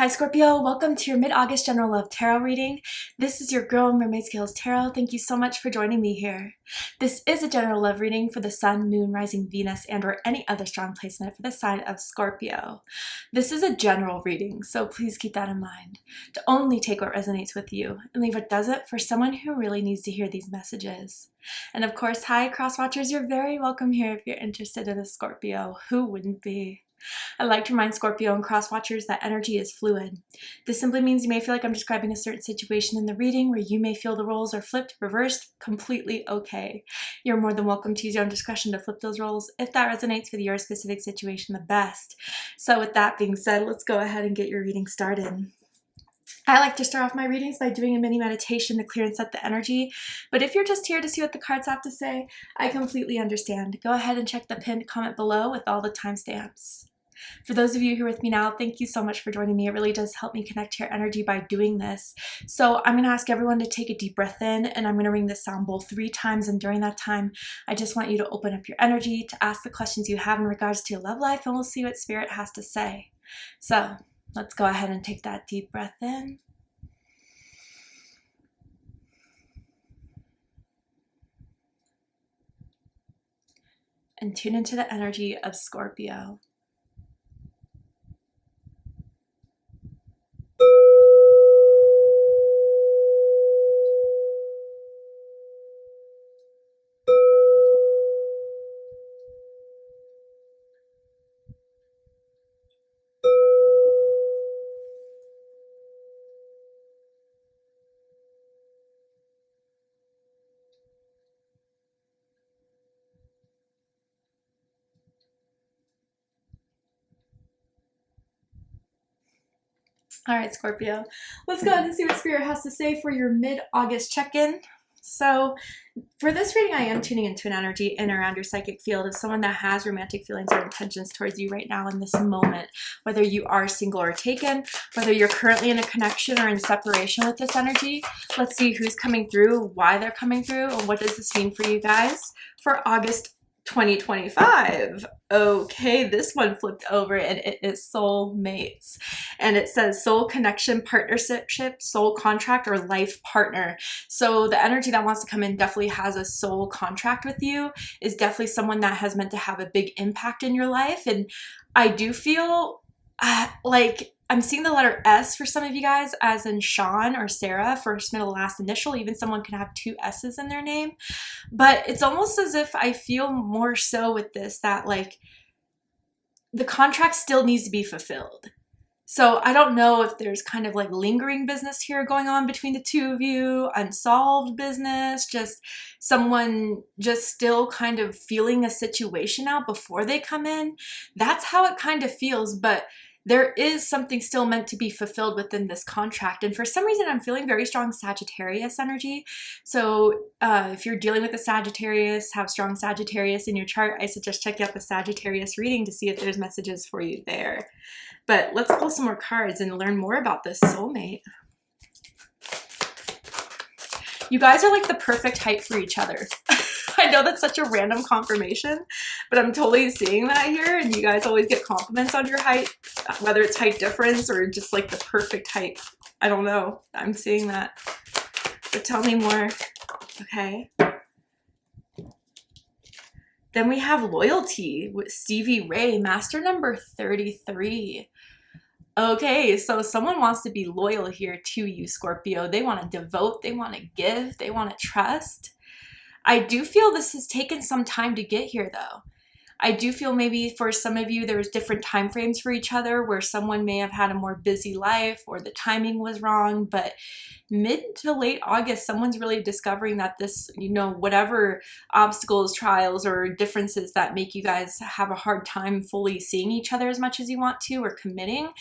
Hi Scorpio, welcome to your mid-August general love tarot reading. This is your girl Mermaid Scales Tarot. Thank you so much for joining me here. This is a general love reading for the Sun, Moon, Rising, Venus, and or any other strong placement for the sign of Scorpio. This is a general reading, so please keep that in mind. To only take what resonates with you and leave what doesn't for someone who really needs to hear these messages. And of course, hi cross watchers, you're very welcome here if you're interested in a Scorpio. Who wouldn't be? I like to remind Scorpio and cross-watchers that energy is fluid. This simply means you may feel like I'm describing a certain situation in the reading where you may feel the roles are flipped, reversed, completely okay. You're more than welcome to use your own discretion to flip those roles if that resonates with your specific situation the best. So with that being said, let's go ahead and get your reading started. I like to start off my readings by doing a mini meditation to clear and set the energy, but if you're just here to see what the cards have to say, I completely understand. Go ahead and check the pinned comment below with all the timestamps. For those of you who are with me now, thank you so much for joining me. It really does help me connect to your energy by doing this. So I'm going to ask everyone to take a deep breath in, and I'm going to ring the sound bowl 3 times, and during that time, I just want you to open up your energy to ask the questions you have in regards to your love life, and we'll see what Spirit has to say. So let's go ahead and take that deep breath in. And tune into the energy of Scorpio. All right, Scorpio, let's go ahead and see what Spirit has to say for your mid-August check-in. So for this reading, I am tuning into an energy in around your psychic field of someone that has romantic feelings or intentions towards you right now in this moment, whether you are single or taken, whether you're currently in a connection or in separation with this energy. Let's see who's coming through, why they're coming through, and what does this mean for you guys for August 2025. Okay, this one flipped over and it is soulmates, and it says soul connection, partnership, soul contract, or life partner. So the energy that wants to come in definitely has a soul contract with you, is definitely someone that has meant to have a big impact in your life. And I do feel like I'm seeing the letter S for some of you guys, as in Sean or Sarah, first, middle, last initial. Even someone can have 2 S's in their name. But it's almost as if I feel more so with this that like the contract still needs to be fulfilled. So I don't know if there's kind of like lingering business here going on between the 2 of you, unsolved business, just someone just still kind of feeling a situation out before they come in. That's how it kind of feels, but there is something still meant to be fulfilled within this contract. And for some reason, I'm feeling very strong Sagittarius energy. So if you're dealing with a Sagittarius, have strong Sagittarius in your chart, I suggest check out the Sagittarius reading to see if there's messages for you there. But let's pull some more cards and learn more about this soulmate. You guys are like the perfect height for each other. I know that's such a random confirmation, but I'm totally seeing that here, and you guys always get compliments on your height, whether it's height difference or just like the perfect height. I don't know. I'm seeing that. But tell me more. Okay. Then we have loyalty with Stevie Ray, master number 33. Okay, so someone wants to be loyal here to you, Scorpio. They want to devote, they want to give, they want to trust. I do feel this has taken some time to get here, though. I do feel maybe for some of you, there was different time frames for each other where someone may have had a more busy life or the timing was wrong, but mid to late August, someone's really discovering that this, you know, whatever obstacles, trials, or differences that make you guys have a hard time fully seeing each other as much as you want to or committing,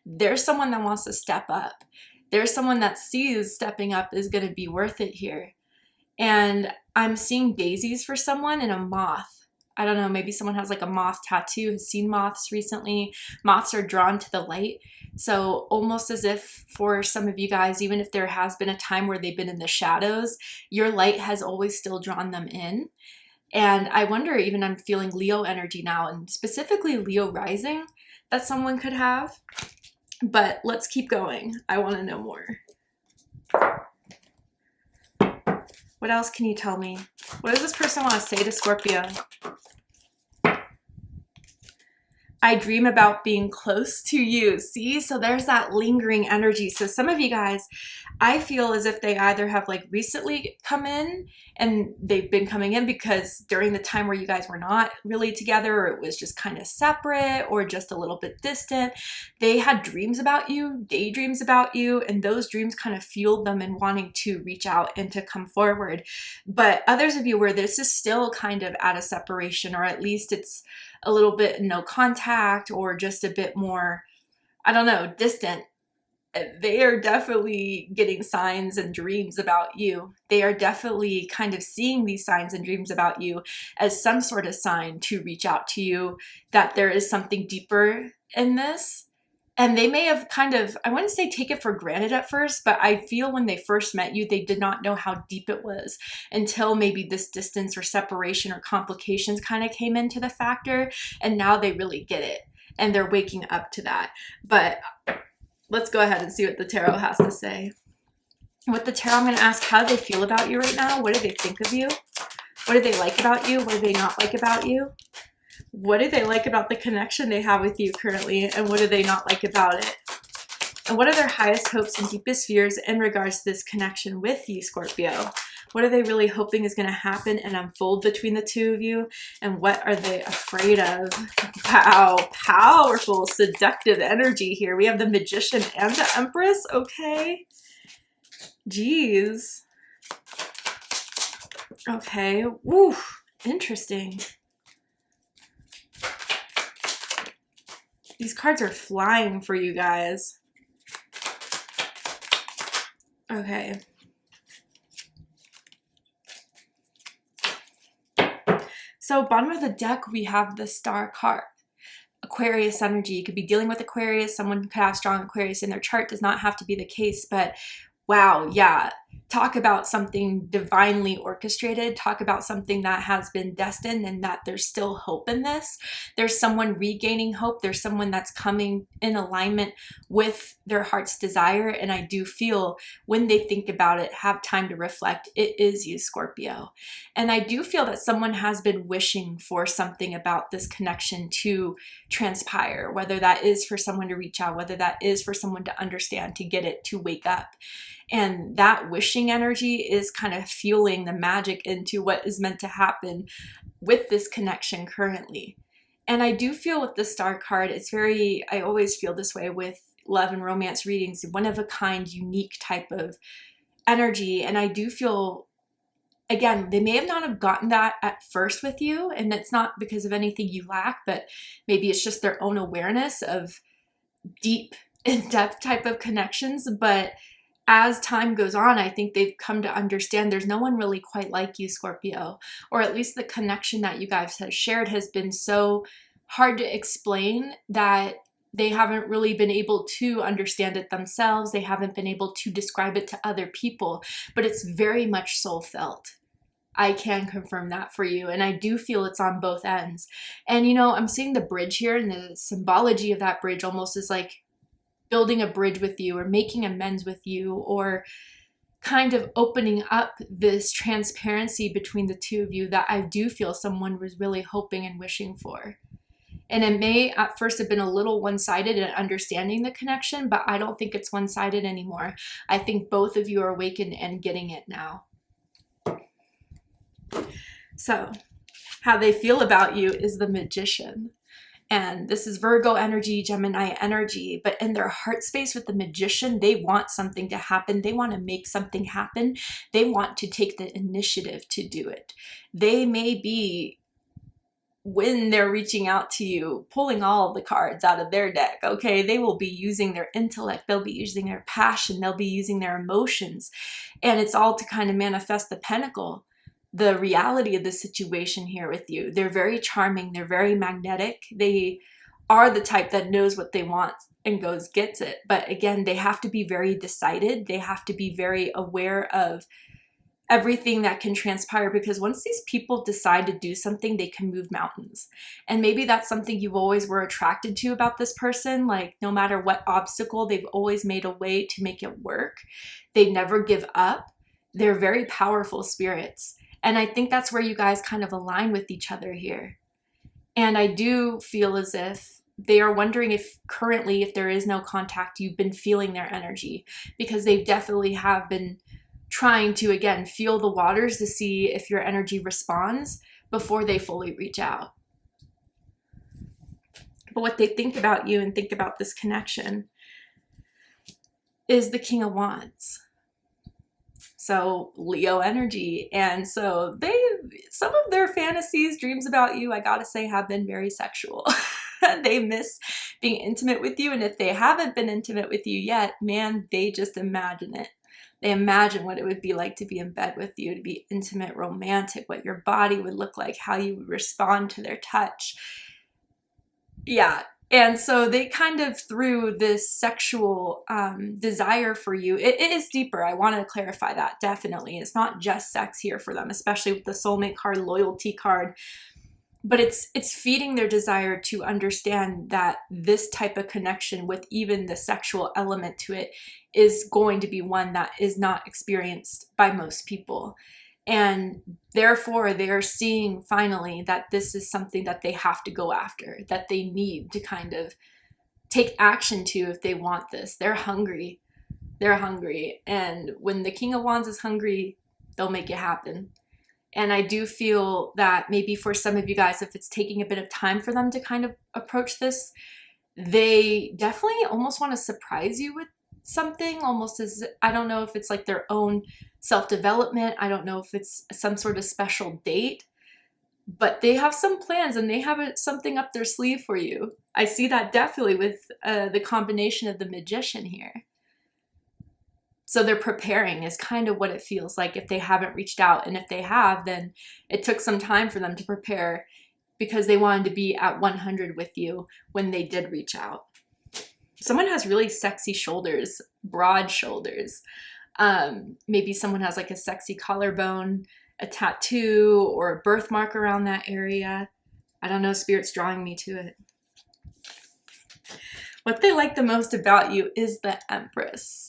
there's someone that wants to step up. There's someone that sees stepping up is going to be worth it here. And I'm seeing daisies for someone and a moth. I don't know, maybe someone has like a moth tattoo, has seen moths recently. Moths are drawn to the light. So almost as if for some of you guys, even if there has been a time where they've been in the shadows, your light has always still drawn them in. And I wonder, even I'm feeling Leo energy now, and specifically Leo rising that someone could have. But let's keep going. I want to know more. What else can you tell me? What does this person want to say to Scorpio? I dream about being close to you. See, so there's that lingering energy. So some of you guys, I feel as if they either have like recently come in and they've been coming in because during the time where you guys were not really together, or it was just kind of separate or just a little bit distant, they had dreams about you, daydreams about you, and those dreams kind of fueled them in wanting to reach out and to come forward. But others of you where this is still kind of at a separation, or at least it's a little bit no contact or just a bit more, I don't know, distant. They are definitely getting signs and dreams about you. They are definitely kind of seeing these signs and dreams about you as some sort of sign to reach out to you, that there is something deeper in this. And they may have kind of, I wouldn't say take it for granted at first, but I feel when they first met you, they did not know how deep it was until maybe this distance or separation or complications kind of came into the factor. And now they really get it and they're waking up to that. But let's go ahead and see what the tarot has to say. With the tarot, I'm going to ask how they feel about you right now. What do they think of you? What do they like about you? What do they not like about you? What do they like about the connection they have with you currently? And what do they not like about it? And what are their highest hopes and deepest fears in regards to this connection with you, Scorpio? What are they really hoping is going to happen and unfold between the two of you? And what are they afraid of? Wow, powerful, seductive energy here. We have the Magician and the Empress. Okay. Jeez. Okay. Woo. Interesting. These cards are flying for you guys. Okay. So bottom of the deck, we have the Star card. Aquarius energy. You could be dealing with Aquarius. Someone could have strong Aquarius in their chart. Does not have to be the case, but wow, yeah. Talk about something divinely orchestrated. Talk about something that has been destined and that there's still hope in this. There's someone regaining hope. There's someone that's coming in alignment with their heart's desire. And I do feel when they think about it, have time to reflect, it is you, Scorpio. And I do feel that someone has been wishing for something about this connection to transpire, whether that is for someone to reach out, whether that is for someone to understand, to get it, to wake up. And that wishing energy is kind of fueling the magic into what is meant to happen with this connection currently. And I do feel with the Star card, it's very, I always feel this way with love and romance readings, one of a kind, unique type of energy. And I do feel, again, they may have not have gotten that at first with you, and it's not because of anything you lack, but maybe it's just their own awareness of deep, in-depth type of connections. But as time goes on, I think they've come to understand there's no one really quite like you, Scorpio, or at least the connection that you guys have shared has been so hard to explain that they haven't really been able to understand it themselves. They haven't been able to describe it to other people, but it's very much soul felt. I can confirm that for you. And I do feel it's on both ends. And, you know, I'm seeing the bridge here, and the symbology of that bridge almost is like building a bridge with you or making amends with you, or kind of opening up this transparency between the two of you that I do feel someone was really hoping and wishing for. And it may at first have been a little one-sided in understanding the connection, but I don't think it's one-sided anymore. I think both of you are awakened and getting it now. So how they feel about you is the Magician. And this is Virgo energy, Gemini energy, but in their heart space with the Magician, they want something to happen. They want to make something happen. They want to take the initiative to do it. They may be, when they're reaching out to you, pulling all the cards out of their deck, okay? They will be using their intellect. They'll be using their passion. They'll be using their emotions. And it's all to kind of manifest the pinnacle, the reality of the situation here with you. They're very charming. They're very magnetic. They are the type that knows what they want and goes gets it. But again, they have to be very decided. They have to be very aware of everything that can transpire, because once these people decide to do something, they can move mountains. And maybe that's something you always were attracted to about this person. Like, no matter what obstacle, they've always made a way to make it work. They never give up. They're very powerful spirits. And I think that's where you guys kind of align with each other here. And I do feel as if they are wondering if currently, if there is no contact, you've been feeling their energy, because they definitely have been trying to, again, feel the waters to see if your energy responds before they fully reach out. But what they think about you and think about this connection is the King of Wands. So Leo energy. And so some of their fantasies, dreams about you, I gotta say, have been very sexual. They miss being intimate with you. And if they haven't been intimate with you yet, man, they just imagine it. They imagine what it would be like to be in bed with you, to be intimate, romantic, what your body would look like, how you would respond to their touch. Yeah. And so they kind of, through this sexual desire for you, it is deeper. I want to clarify that, definitely. It's not just sex here for them, especially with the soulmate card, loyalty card. But it's feeding their desire to understand that this type of connection with even the sexual element to it is going to be one that is not experienced by most people. And therefore, they are seeing finally that this is something that they have to go after, that they need to kind of take action to if they want this. They're hungry. They're hungry. And when the King of Wands is hungry, they'll make it happen. And I do feel that maybe for some of you guys, if it's taking a bit of time for them to kind of approach this, they definitely almost want to surprise you with something, almost as, I don't know if it's like their own self-development. I don't know if it's some sort of special date, but they have some plans and they have something up their sleeve for you. I see that definitely with the combination of the Magician here. So they're preparing is kind of what it feels like if they haven't reached out. And if they have, then it took some time for them to prepare because they wanted to be at 100 with you when they did reach out. Someone has really sexy shoulders, broad shoulders. Maybe someone has like a sexy collarbone, a tattoo, or a birthmark around that area. I don't know, Spirit's drawing me to it. What they like the most about you is the Empress.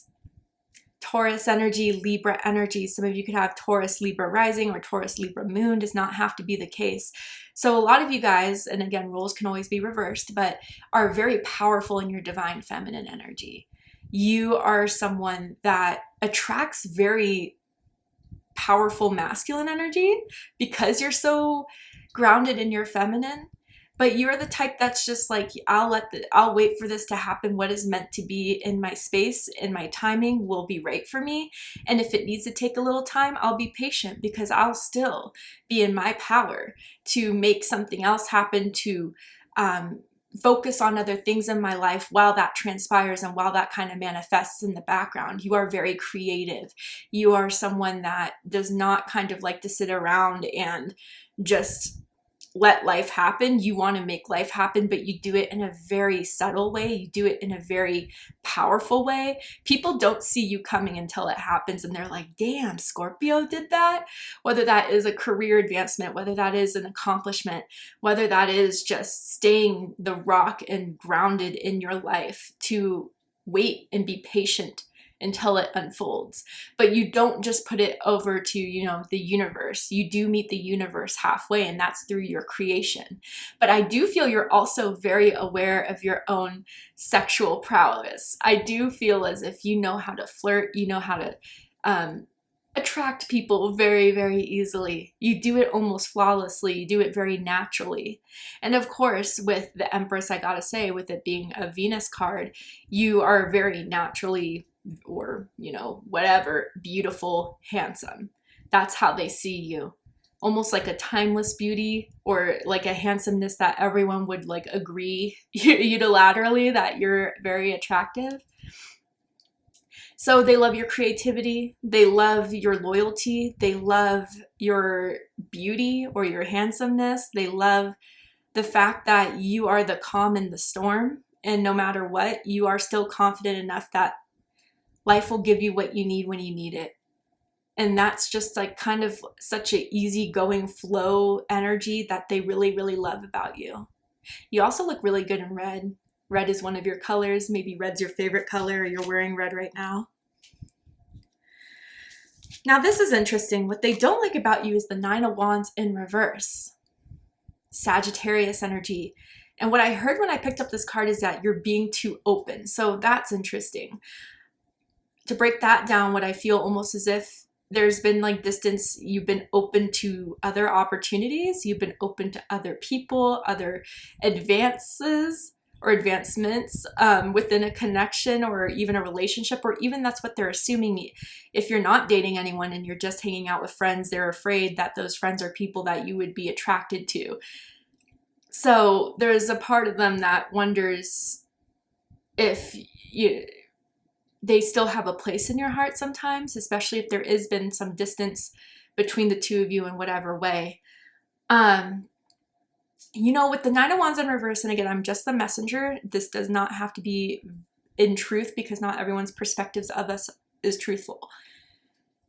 Taurus energy, Libra energy. Some of you could have Taurus, Libra rising or Taurus, Libra moon. Does not have to be the case. So a lot of you guys, and again, roles can always be reversed, but are very powerful in your divine feminine energy. You are someone that attracts very powerful masculine energy because you're so grounded in your feminine. But you're the type that's just like, I'll wait for this to happen. What is meant to be in my space, in my timing, will be right for me. And if it needs to take a little time, I'll be patient because I'll still be in my power to make something else happen, to focus on other things in my life while that transpires and while that kind of manifests in the background. You are very creative. You are someone that does not kind of like to sit around and just let life happen. You want to make life happen, but you do it in a very subtle way. You do it in a very powerful way. People don't see you coming until it happens and they're like, damn, Scorpio did that. Whether that is a career advancement, whether that is an accomplishment, whether that is just staying the rock and grounded in your life to wait and be patient until it unfolds. But you don't just put it over to, you know, the universe. You do meet the universe halfway, and that's through your creation. But I do feel you're also very aware of your own sexual prowess. I do feel as if you know how to flirt, you know how to attract people very, very easily. You do it almost flawlessly. You do it very naturally. And of course, with the Empress, I gotta say, with it being a Venus card, you are very naturally, or, you know, whatever, beautiful, handsome. That's how they see you. Almost like a timeless beauty, or like a handsomeness that everyone would like agree unilaterally that you're very attractive. So they love your creativity. They love your loyalty. They love your beauty or your handsomeness. They love the fact that you are the calm in the storm. And no matter what, you are still confident enough that life will give you what you need when you need it. And that's just like kind of such an easygoing flow energy that they really, really love about you. You also look really good in red. Red is one of your colors. Maybe red's your favorite color, or you're wearing red right now. Now this is interesting. What they don't like about you is the Nine of Wands in reverse. Sagittarius energy. And what I heard when I picked up this card is that you're being too open. So that's interesting. To break that down, what I feel almost as if there's been like distance, you've been open to other opportunities, you've been open to other people, other advances or advancements within a connection or even a relationship, or even that's what they're assuming. If you're not dating anyone and you're just hanging out with friends, they're afraid that those friends are people that you would be attracted to. So there's a part of them that wonders if they still have a place in your heart sometimes, especially if there has been some distance between the two of you in whatever way. You know, with the Nine of Wands in reverse, and again, I'm just the messenger. This does not have to be in truth because not everyone's perspectives of us is truthful.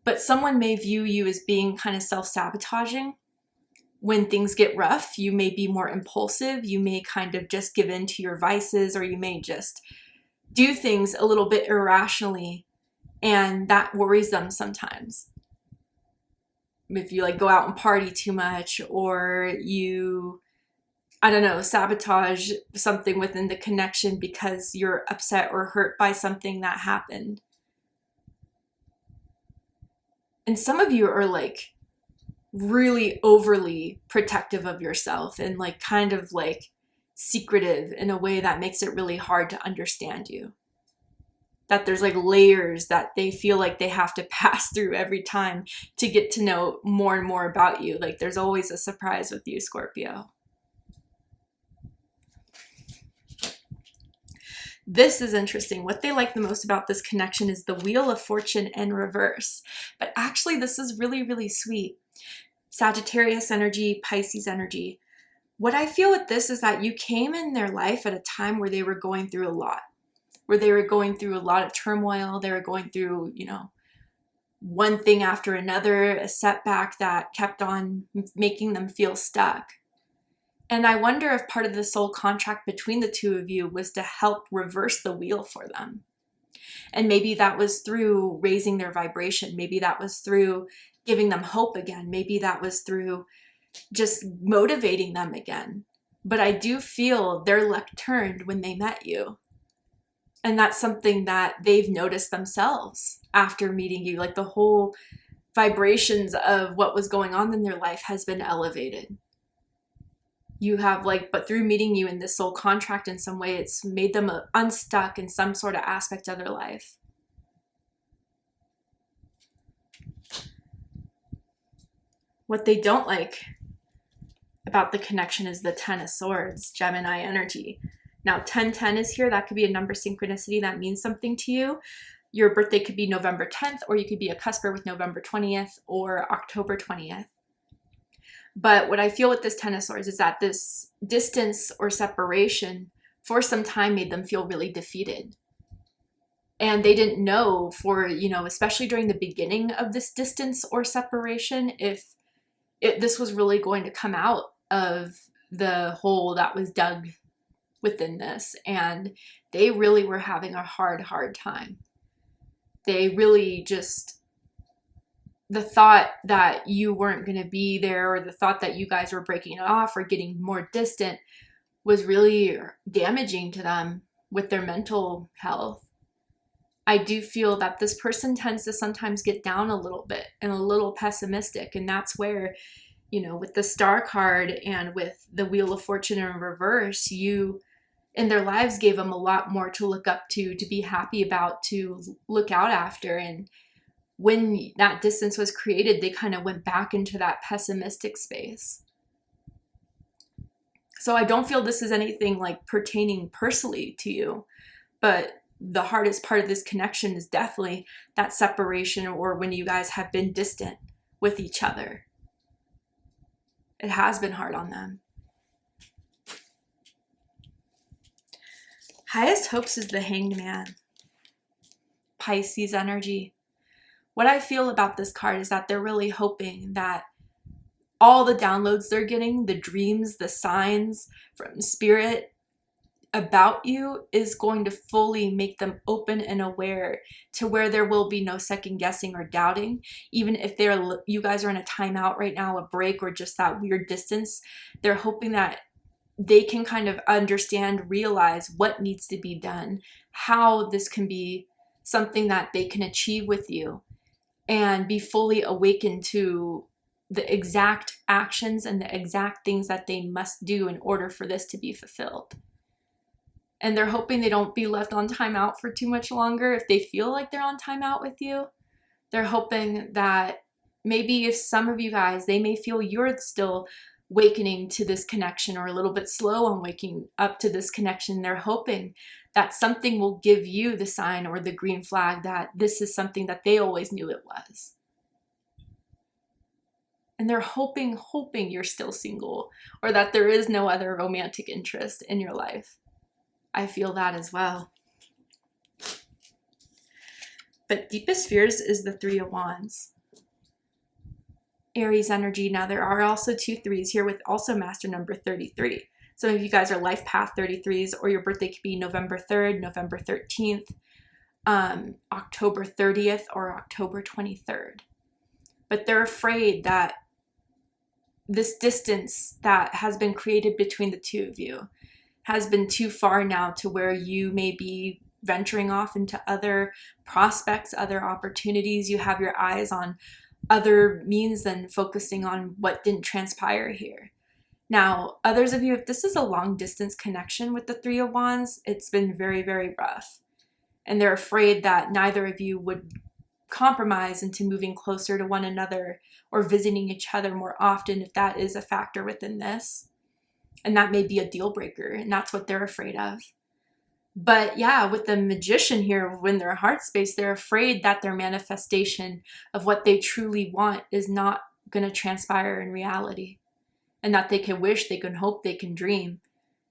But someone may view you as being kind of self-sabotaging. When things get rough, you may be more impulsive. You may kind of just give in to your vices, or you may just do things a little bit irrationally, and that worries them sometimes. If you like go out and party too much, or you, I don't know, sabotage something within the connection because you're upset or hurt by something that happened. And some of you are like really overly protective of yourself and like kind of like secretive in a way that makes it really hard to understand you. That there's like layers that they feel like they have to pass through every time to get to know more and more about you. Like there's always a surprise with you, Scorpio. This is interesting. What they like the most about this connection is the Wheel of Fortune in reverse. But actually, this is really, really sweet. Sagittarius energy, Pisces energy. What I feel with this is that you came in their life at a time where they were going through a lot. Where they were going through a lot of turmoil. They were going through, you know, one thing after another, a setback that kept on making them feel stuck. And I wonder if part of the soul contract between the two of you was to help reverse the wheel for them. And maybe that was through raising their vibration. Maybe that was through giving them hope again. Maybe that was through just motivating them again. But I do feel their luck turned when they met you. And that's something that they've noticed themselves after meeting you. Like the whole vibrations of what was going on in their life has been elevated. You have like, but through meeting you in this soul contract in some way, it's made them unstuck in some sort of aspect of their life. What they don't like about the connection is the Ten of Swords, Gemini energy. Now, 1010 is here. That could be a number synchronicity that means something to you. Your birthday could be November 10th, or you could be a cusper with November 20th or October 20th. But what I feel with this Ten of Swords is that this distance or separation for some time made them feel really defeated. And they didn't know for, you know, especially during the beginning of this distance or separation, if this was really going to come out of the hole that was dug within this. And they really were having a hard time. They really just, the thought that you weren't going to be there, or the thought that you guys were breaking it off or getting more distant, was really damaging to them with their mental health. I do feel that this person tends to sometimes get down a little bit and a little pessimistic. And that's where, you know, with the Star card and with the Wheel of Fortune in reverse, you in their lives gave them a lot more to look up to be happy about, to look out after. And when that distance was created, they kind of went back into that pessimistic space. So I don't feel this is anything like pertaining personally to you, but the hardest part of this connection is definitely that separation, or when you guys have been distant with each other. It has been hard on them. Highest hopes is the Hanged Man. Pisces energy. What I feel about this card is that they're really hoping that all the downloads they're getting, the dreams, the signs from spirit about you is going to fully make them open and aware to where there will be no second guessing or doubting. Even if you guys are in a timeout right now, a break, or just that weird distance, they're hoping that they can kind of understand, realize what needs to be done, how this can be something that they can achieve with you, and be fully awakened to the exact actions and the exact things that they must do in order for this to be fulfilled. And they're hoping they don't be left on timeout for too much longer if they feel like they're on timeout with you. They're hoping that maybe if some of you guys, they may feel you're still awakening to this connection or a little bit slow on waking up to this connection. They're hoping that something will give you the sign or the green flag that this is something that they always knew it was. And they're hoping you're still single, or that there is no other romantic interest in your life. I feel that as well. But deepest fears is the Three of Wands. Aries energy. Now there are also 2 3s here with also master number 33. Some of you guys are life path 33s, or your birthday could be November 3rd, November 13th, October 30th, or October 23rd. But they're afraid that this distance that has been created between the two of you has been too far now to where you may be venturing off into other prospects, other opportunities. You have your eyes on other means than focusing on what didn't transpire here. Now, others of you, if this is a long distance connection with the Three of Wands, it's been very, very rough. And they're afraid that neither of you would compromise into moving closer to one another or visiting each other more often if that is a factor within this. And that may be a deal breaker, and that's what they're afraid of. But yeah, with the Magician here, when their heart space, they're afraid that their manifestation of what they truly want is not going to transpire in reality. And that they can wish, they can hope, they can dream,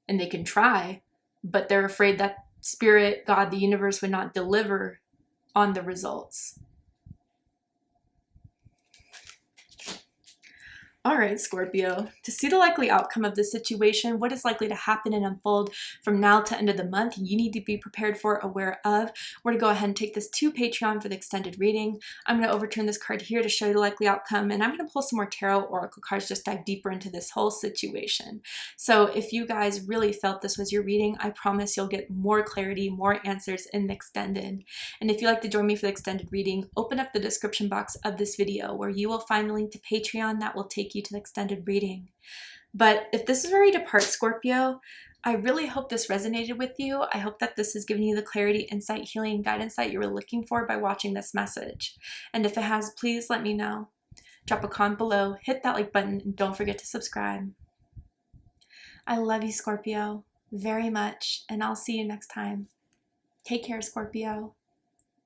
and they can try. But they're afraid that Spirit, God, the universe would not deliver on the results. All right, Scorpio, to see the likely outcome of this situation, what is likely to happen and unfold from now to end of the month, you need to be prepared for, aware of. We're going to go ahead and take this to Patreon for the extended reading. I'm going to overturn this card here to show you the likely outcome, and I'm going to pull some more tarot oracle cards, just dive deeper into this whole situation. So if you guys really felt this was your reading, I promise you'll get more clarity, more answers in the extended. And if you'd like to join me for the extended reading, open up the description box of this video where you will find a link to Patreon that will take you to the extended reading. But if this is where you depart, Scorpio, I really hope this resonated with you. I hope that this has given you the clarity, insight, healing, guidance that you were looking for by watching this message. And if it has, please let me know. Drop a comment below, hit that like button, and don't forget to subscribe. I love you, Scorpio, very much, and I'll see you next time. Take care, Scorpio.